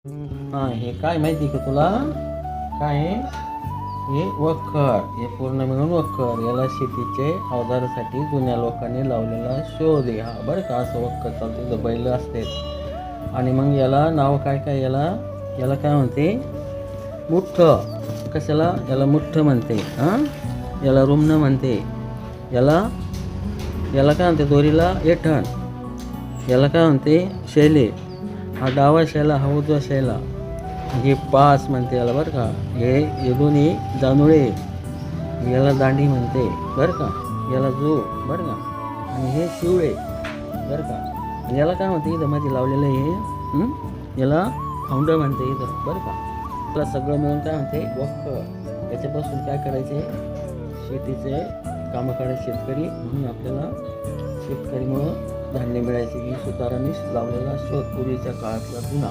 हा, हे काय माहिती का तुला? काय आहे? हे वखर, हे पूर्ण मिळून वखर. याला शेतीचे अवजारासाठी जुन्या लोकांनी लावलेला शोध आहे हा, बरं का. असं वखर चालतं, इथं बैल असते. आणि मग याला नाव काय काय, याला याला काय म्हणते? मुठ्ठ. कशाला? याला मुठ्ठ म्हणते. हां, याला रुमणं म्हणते. याला याला काय म्हणते? दोरीला येठण. याला काय म्हणते? शैले. हा डावा शैला, हा उजवा शैला. हे पास म्हणते याला, बरं का. हे दोन्ही जानुळे. याला दांडी म्हणते, बरं का. याला जो, बरं का. आणि हे शिवळे, बरं का. आणि याला काय म्हणते? इथं मध्ये लावलेलं हे याला फाउंड म्हणते इथं, बरं का. त्याला सगळं मिळून काय म्हणते? वखर. त्याच्यापासून काय करायचे? शेतीचे कामं करायचे शेतकरी. म्हणून आपल्याला शेतकरीमुळं धान्य मिळायचे. ही सुतारांनी लावलेला शोध, पूर्वीच्या काळातला जुना.